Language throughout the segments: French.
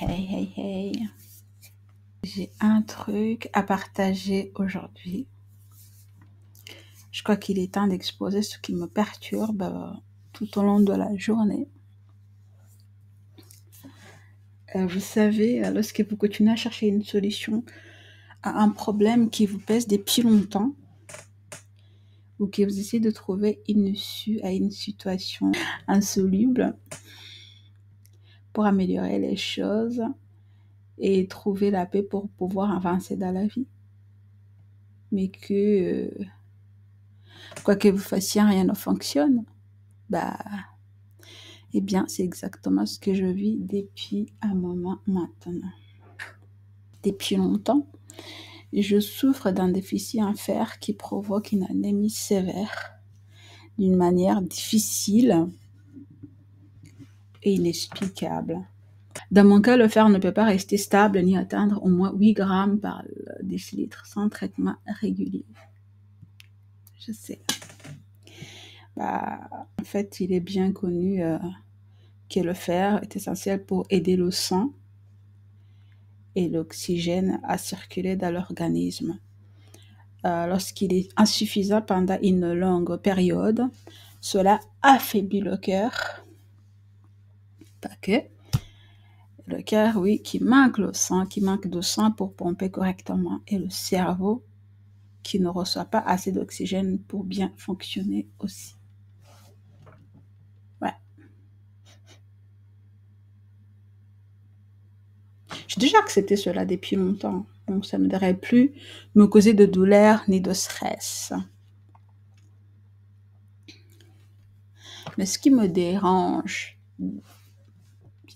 Hey. J'ai un truc à partager aujourd'hui. Je crois qu'il est temps d'exposer ce qui me perturbe tout au long de la journée. Vous savez, lorsque vous continuez à chercher une solution à un problème qui vous pèse depuis longtemps, ou que vous essayez de trouver une issue à une situation insoluble pour améliorer les choses et trouver la paix pour pouvoir avancer dans la vie. Mais que, quoi que vous fassiez, rien ne fonctionne. Eh bien, c'est exactement ce que je vis depuis un moment maintenant. Depuis longtemps, je souffre d'un déficit en fer qui provoque une anémie sévère d'une manière difficile et inexplicable. Dans mon cas, le fer ne peut pas rester stable ni atteindre au moins 8 grammes par décilitre sans traitement régulier. Je sais. En fait, il est bien connu que le fer est essentiel pour aider le sang et l'oxygène à circuler dans l'organisme. Lorsqu'il est insuffisant pendant une longue période, cela affaiblit le cœur. Pas que. Le cœur, oui, qui manque de sang pour pomper correctement, et le cerveau qui ne reçoit pas assez d'oxygène pour bien fonctionner aussi. Ouais. J'ai déjà accepté cela depuis longtemps, donc ça ne devrait plus me causer de douleur ni de stress. Mais ce qui me dérange, bien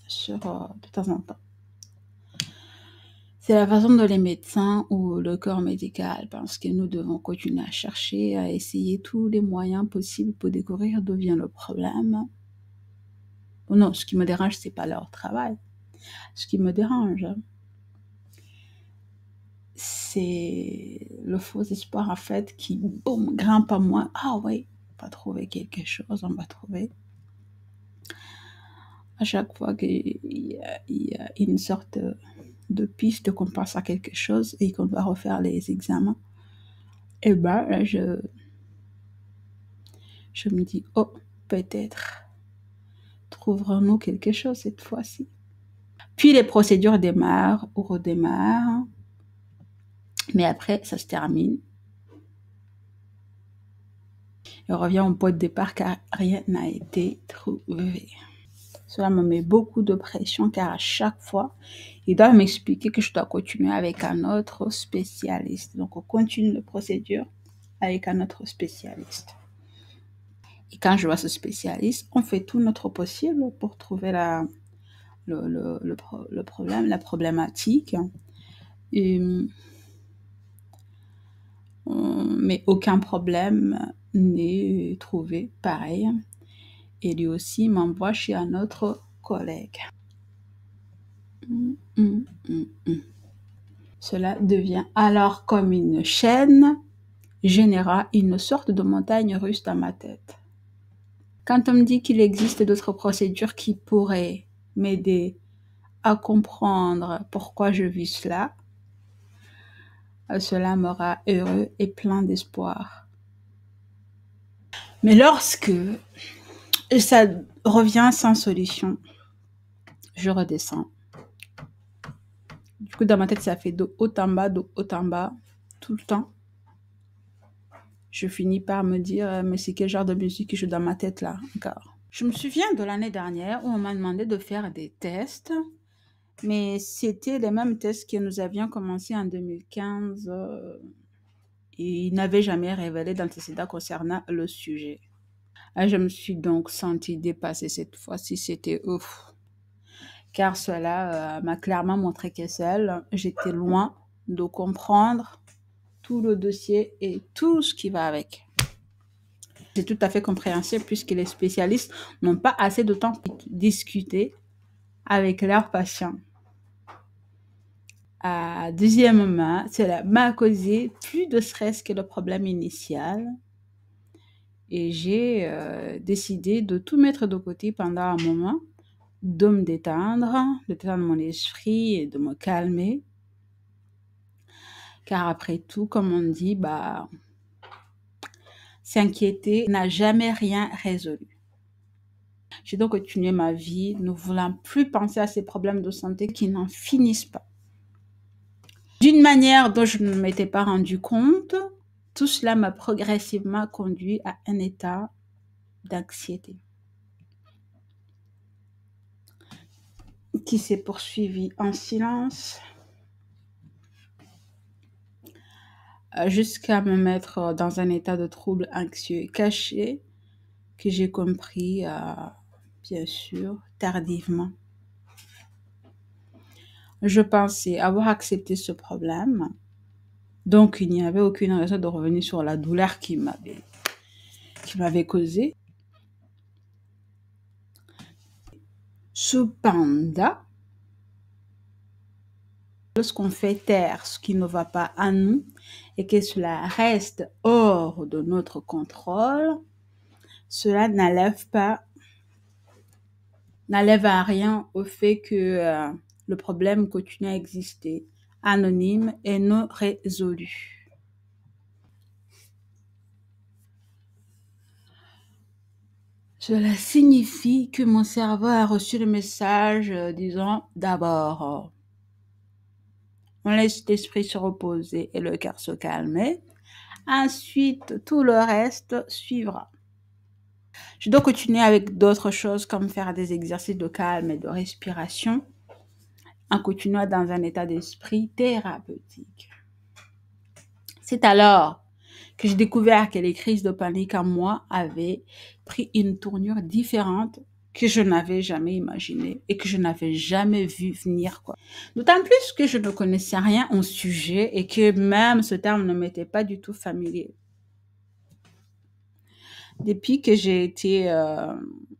sûr, de temps en temps, c'est la façon dont les médecins ou le corps médical pensent que nous devons continuer à chercher, à essayer tous les moyens possibles pour découvrir d'où vient le problème. Non, ce qui me dérange, c'est pas leur travail. Ce qui me dérange, c'est le faux espoir, en fait, qui, boum, grimpe à moi. Ah oui, on va trouver quelque chose, on va trouver. À chaque fois qu'il y a une sorte de piste qu'on pense à quelque chose et qu'on doit refaire les examens, et là, je me dis, oh, peut-être trouverons-nous quelque chose cette fois-ci. Puis les procédures démarrent ou redémarrent, mais après, ça se termine. Et on revient au point de départ car rien n'a été trouvé. Cela me met beaucoup de pression car à chaque fois, ils doivent m'expliquer que je dois continuer avec un autre spécialiste. Donc, on continue la procédure avec un autre spécialiste. Et quand je vois ce spécialiste, on fait tout notre possible pour trouver le problème, la problématique. Mais aucun problème n'est trouvé pareil. Et lui aussi m'envoie chez un autre collègue. Cela devient alors comme une chaîne, générant une sorte de montagne russe dans ma tête. Quand on me dit qu'il existe d'autres procédures qui pourraient m'aider à comprendre pourquoi je vis cela, cela me rend heureux et plein d'espoir. Mais lorsque ça revient sans solution, je redescends. Du coup, dans ma tête, ça fait de haut en bas, tout le temps. Je finis par me dire, mais c'est quel genre de musique que j'ai dans ma tête là encore? Je me souviens de l'année dernière où on m'a demandé de faire des tests, mais c'était les mêmes tests que nous avions commencé en 2015 et ils n'avaient jamais révélé d'antécédents concernant le sujet. Et je me suis donc sentie dépassée cette fois-ci, c'était ouf. Car cela m'a clairement montré que seule, j'étais loin de comprendre tout le dossier et tout ce qui va avec. C'est tout à fait compréhensible puisque les spécialistes n'ont pas assez de temps pour discuter avec leurs patients. Deuxièmement, cela m'a causé plus de stress que le problème initial. Et j'ai décidé de tout mettre de côté pendant un moment, de me détendre mon esprit et de me calmer. Car après tout, comme on dit, s'inquiéter n'a jamais rien résolu. J'ai donc continué ma vie, ne voulant plus penser à ces problèmes de santé qui n'en finissent pas. D'une manière dont je ne m'étais pas rendu compte, tout cela m'a progressivement conduit à un état d'anxiété qui s'est poursuivi en silence jusqu'à me mettre dans un état de trouble anxieux caché que j'ai compris, bien sûr, tardivement. Je pensais avoir accepté ce problème, donc il n'y avait aucune raison de revenir sur la douleur qui m'avait causé. Cependant, lorsqu'on fait taire ce qui ne va pas à nous et que cela reste hors de notre contrôle, cela n'enlève à rien au fait que le problème continue à exister, anonyme et non résolu. Cela signifie que mon cerveau a reçu le message disant d'abord, on laisse l'esprit se reposer et le cœur se calmer. Ensuite, tout le reste suivra. Je dois continuer avec d'autres choses comme faire des exercices de calme et de respiration en continuant dans un état d'esprit thérapeutique. C'est alors que j'ai découvert que les crises de panique en moi avaient pris une tournure différente que je n'avais jamais imaginée et que je n'avais jamais vu venir, quoi. D'autant plus que je ne connaissais rien au sujet et que même ce terme ne m'était pas du tout familier. Depuis que j'ai été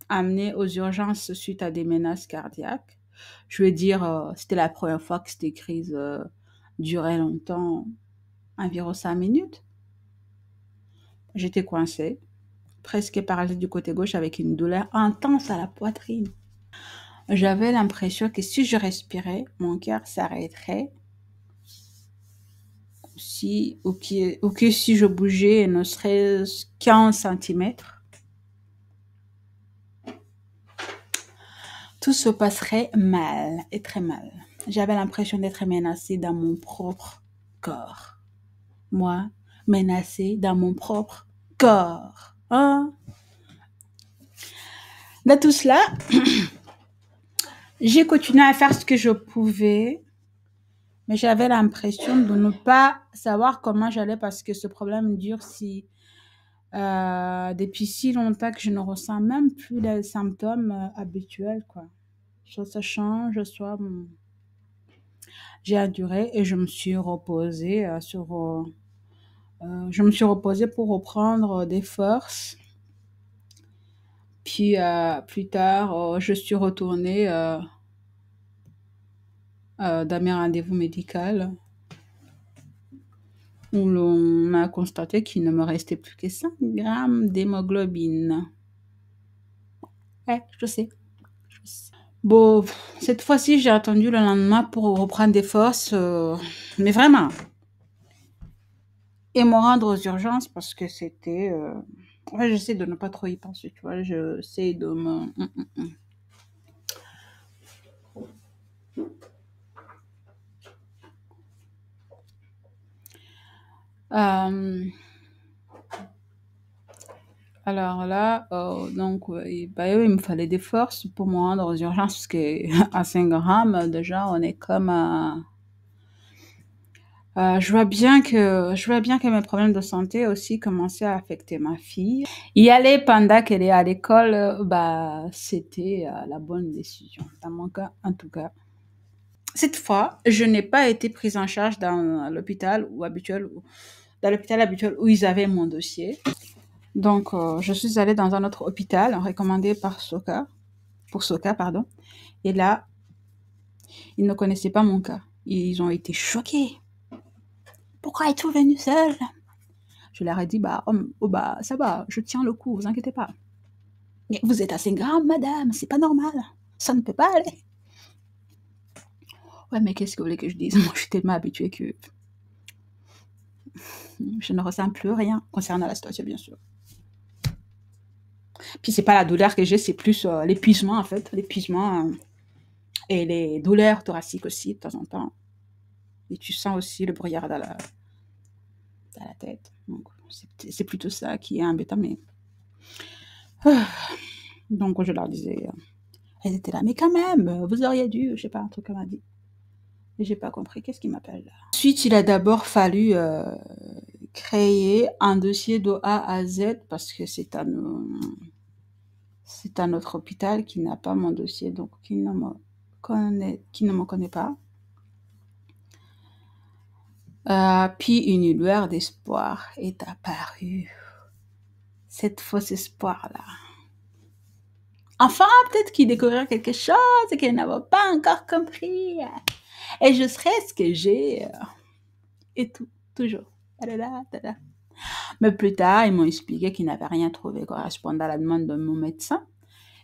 amenée aux urgences suite à des menaces cardiaques, je veux dire, c'était la première fois que cette crise durait longtemps, environ 5 minutes. J'étais coincée, presque paralysée du côté gauche avec une douleur intense à la poitrine. J'avais l'impression que si je respirais, mon cœur s'arrêterait. Ou que si je bougeais ne serait-ce qu'1 centimètre, tout se passerait mal et très mal. J'avais l'impression d'être menacée dans mon propre corps. Moi, menacée dans mon propre corps. Hein? Dans tout cela, j'ai continué à faire ce que je pouvais, mais j'avais l'impression de ne pas savoir comment j'allais parce que ce problème dure depuis si longtemps que je ne ressens même plus les symptômes habituels, quoi. Soit ça change, soit j'ai enduré et je me suis reposée pour reprendre des forces. Puis plus tard, je suis retournée dans mes rendez-vous médicaux où l'on a constaté qu'il ne me restait plus que 5 grammes d'hémoglobine. Ouais, je sais. Bon, cette fois-ci, j'ai attendu le lendemain pour reprendre des forces, mais vraiment. Et me rendre aux urgences parce que c'était... Ouais, j'essaie de ne pas trop y penser, tu vois. J'essaie de me... Alors là, donc, il me fallait des forces pour me rendre aux urgences parce qu'à 5 grammes, déjà, on est comme... je vois bien que mes problèmes de santé aussi commençaient à affecter ma fille. Y aller pendant qu'elle est à l'école, c'était la bonne décision, dans mon cas, en tout cas. Cette fois, je n'ai pas été prise en charge dans l'hôpital habituel où ils avaient mon dossier. Donc, je suis allée dans un autre hôpital recommandé pour Soka, Et là, ils ne connaissaient pas mon cas. Ils ont été choqués. Pourquoi es-tu venue seule? Je leur ai dit, ça va, je tiens le coup, vous inquiétez pas. Mais vous êtes assez grave, madame, c'est pas normal. Ça ne peut pas aller. Ouais, mais qu'est-ce que vous voulez que je dise? Moi, je suis tellement habituée que je ne ressens plus rien concernant la situation, bien sûr. Puis c'est pas la douleur que j'ai, c'est plus l'épuisement, en fait. L'épuisement et les douleurs thoraciques aussi, de temps en temps. Et tu sens aussi le brouillard dans la tête. Donc, c'est plutôt ça qui est embêtant. Mais... Donc, je leur disais, elles étaient là, mais quand même, vous auriez dû, je sais pas, un truc qu'elle m'a dit. Et j'ai pas compris, qu'est-ce qu'il m'appelle là? Ensuite, il a d'abord fallu créer un dossier de A à Z parce que c'est un autre hôpital qui n'a pas mon dossier, donc qui ne me connaît pas. Puis une lueur d'espoir est apparue. Cette fausse espoir-là. Enfin, peut-être qu'il découvrirait quelque chose et qu'il n'avait pas encore compris. Et je serai ce que j'ai. Et tout, toujours. Mais plus tard, ils m'ont expliqué qu'ils n'avaient rien trouvé correspondant à la demande de mon médecin.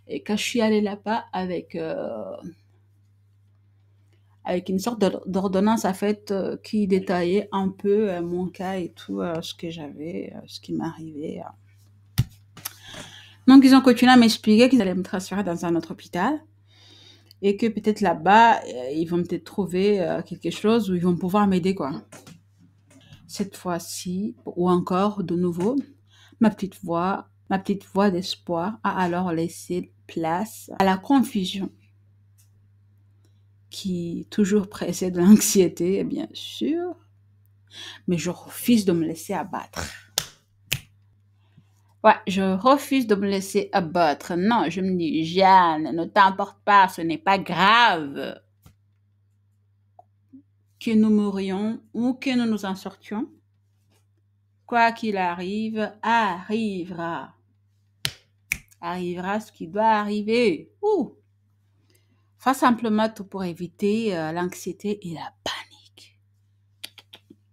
Et quand je suis allée là-bas avec une sorte d'ordonnance en fait qui détaillait un peu mon cas et tout, ce que j'avais, ce qui m'arrivait. Donc, ils ont continué à m'expliquer qu'ils allaient me transférer dans un autre hôpital et que peut-être là-bas, ils vont peut-être trouver quelque chose où ils vont pouvoir m'aider, quoi. Cette fois-ci, ou encore de nouveau, ma petite voix d'espoir a alors laissé place à la confusion qui toujours précède l'anxiété, bien sûr, mais je refuse de me laisser abattre. Ouais, je refuse de me laisser abattre. Non, je me dis, Jeanne, ne t'emporte pas, ce n'est pas grave que nous mourions ou que nous nous en sortions. Quoi qu'il arrive, arrivera. Arrivera ce qui doit arriver. Fais simplement tout pour éviter l'anxiété et la panique.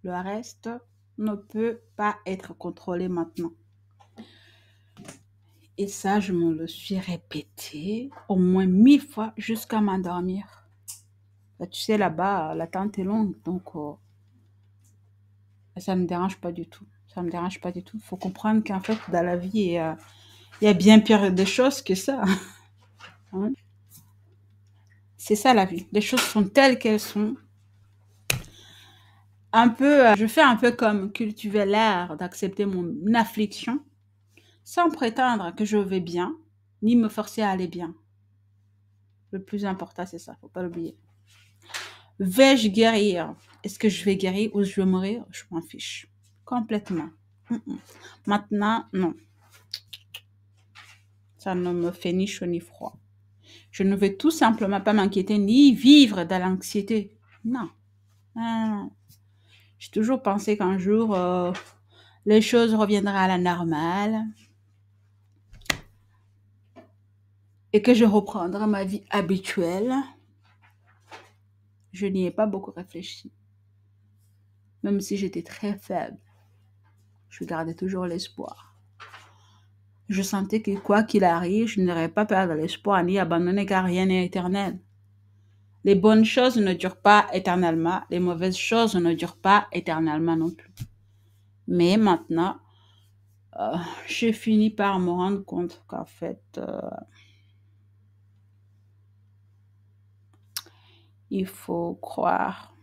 Le reste ne peut pas être contrôlé maintenant. Et ça, je me le suis répété au moins 1000 fois jusqu'à m'endormir. Tu sais, là-bas, l'attente est longue, donc ça ne me dérange pas du tout. Ça me dérange pas du tout. Il faut comprendre qu'en fait, dans la vie, il y a bien pire des choses que ça. Hein? C'est ça la vie. Les choses sont telles qu'elles sont. Je fais un peu comme cultiver l'art d'accepter mon affliction sans prétendre que je vais bien, ni me forcer à aller bien. Le plus important, c'est ça, faut pas l'oublier. Vais-je guérir? Est-ce que je vais guérir ou je vais mourir? Je m'en fiche. Complètement. Maintenant, non. Ça ne me fait ni chaud ni froid. Je ne veux tout simplement pas m'inquiéter ni vivre dans l'anxiété. Non. J'ai toujours pensé qu'un jour, les choses reviendraient à la normale et que je reprendrai ma vie habituelle. Je n'y ai pas beaucoup réfléchi. Même si j'étais très faible, je gardais toujours l'espoir. Je sentais que quoi qu'il arrive, je n'aurais pas perdre l'espoir ni abandonner car rien n'est éternel. Les bonnes choses ne durent pas éternellement, les mauvaises choses ne durent pas éternellement non plus. Mais maintenant, j'ai fini par me rendre compte qu'en fait, il faut croire.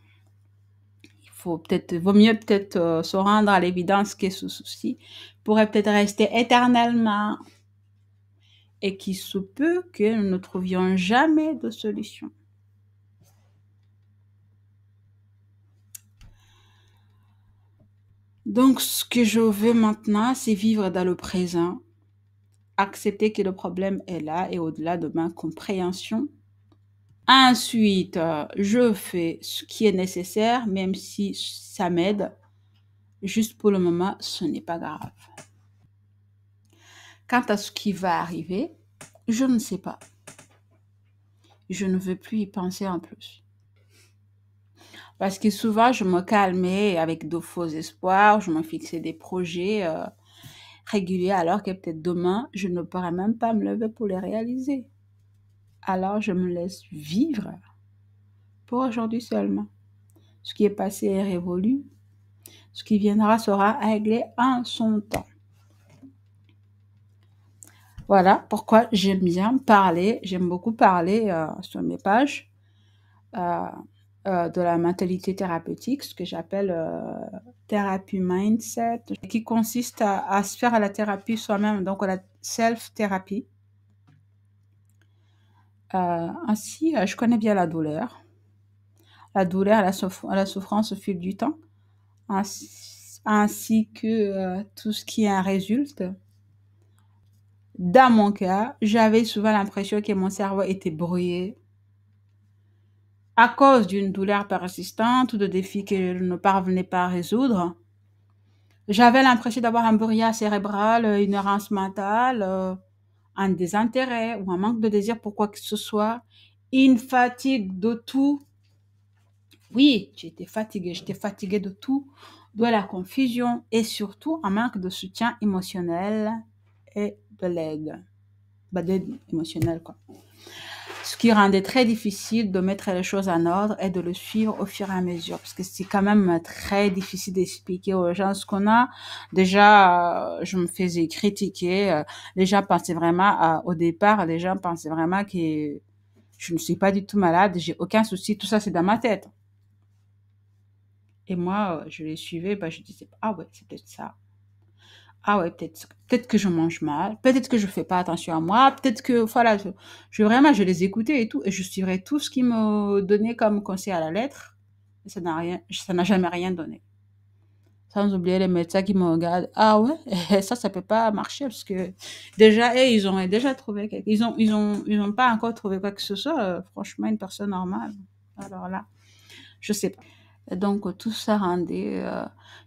Vaut mieux peut-être se rendre à l'évidence que ce souci pourrait peut-être rester éternellement et qu'il se peut que nous ne trouvions jamais de solution. Donc, ce que je veux maintenant, c'est vivre dans le présent, accepter que le problème est là et au-delà de ma compréhension. Ensuite, je fais ce qui est nécessaire, même si ça m'aide. Juste pour le moment, ce n'est pas grave. Quant à ce qui va arriver, je ne sais pas. Je ne veux plus y penser en plus. Parce que souvent, je me calmais avec de faux espoirs, je me fixais des projets réguliers alors que peut-être demain, je ne pourrais même pas me lever pour les réaliser. alors je me laisse vivre pour aujourd'hui seulement. Ce qui est passé est révolu. Ce qui viendra sera réglé en son temps. Voilà pourquoi j'aime bien parler, j'aime beaucoup parler sur mes pages de la mentalité thérapeutique, ce que j'appelle thérapie mindset, qui consiste à se faire la thérapie soi-même, donc la self-thérapie. Ainsi, je connais bien la douleur, la souffrance au fil du temps, ainsi que tout ce qui en résulte. Dans mon cas, j'avais souvent l'impression que mon cerveau était brouillé à cause d'une douleur persistante ou de défis que je ne parvenais pas à résoudre. J'avais l'impression d'avoir un brouillard cérébral, une errance mentale, un désintérêt ou un manque de désir pour quoi que ce soit, une fatigue de tout. Oui, j'étais fatiguée de tout, de la confusion et surtout un manque de soutien émotionnel et de l'aide. D'aide émotionnelle, quoi. Ce qui rendait très difficile de mettre les choses en ordre et de le suivre au fur et à mesure. Parce que c'est quand même très difficile d'expliquer aux gens ce qu'on a. Déjà, je me faisais critiquer. Les gens pensaient vraiment, au départ, les gens pensaient vraiment que je ne suis pas du tout malade, j'ai aucun souci, tout ça c'est dans ma tête. Et moi, je les suivais, je disais, ah ouais, c'est peut-être ça. Ah ouais, peut-être que je mange mal, peut-être que je fais pas attention à moi, peut-être que, voilà, je les écoutais et tout, et je suivrais tout ce qu'ils me donnaient comme conseil à la lettre, et ça n'a jamais rien donné. Sans oublier les médecins qui me regardent, ah ouais, ça peut pas marcher, parce que déjà, ils ont déjà trouvé ils ont pas encore trouvé quoi que ce soit, franchement, une personne normale. Alors là, je sais pas. Et donc, tout ça rendait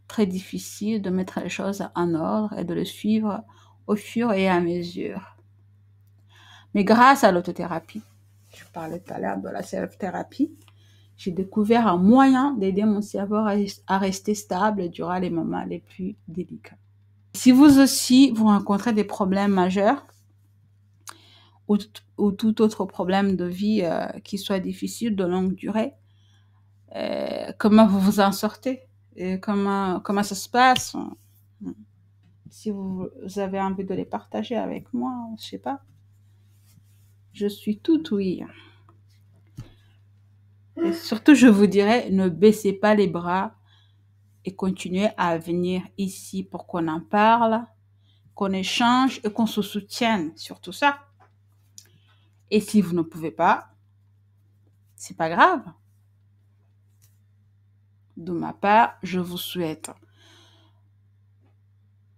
très difficile de mettre les choses en ordre et de le suivre au fur et à mesure. Mais grâce à l'autothérapie, je parlais tout à l'heure de la self-thérapie, j'ai découvert un moyen d'aider mon cerveau à rester stable durant les moments les plus délicats. Si vous aussi, vous rencontrez des problèmes majeurs ou tout autre problème de vie qui soit difficile, de longue durée, comment vous vous en sortez et comment ça se passe. Si vous avez envie de les partager avec moi, je sais pas. Je suis tout oui. Et surtout, je vous dirais, ne baissez pas les bras et continuez à venir ici pour qu'on en parle, qu'on échange et qu'on se soutienne sur tout ça. Et si vous ne pouvez pas, c'est pas grave. De ma part, je vous souhaite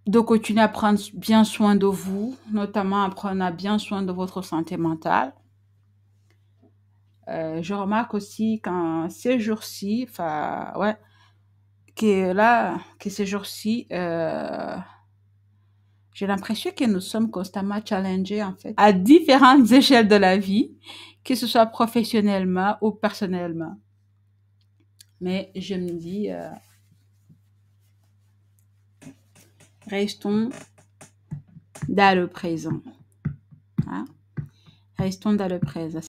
de continuer à prendre bien soin de vous, notamment à prendre bien soin de votre santé mentale. Je remarque aussi qu'en ces jours-ci, que ces jours-ci, j'ai l'impression que nous sommes constamment challengés, en fait, à différentes échelles de la vie, que ce soit professionnellement ou personnellement. Mais je me dis, restons dans le présent. Hein? Restons dans le présent.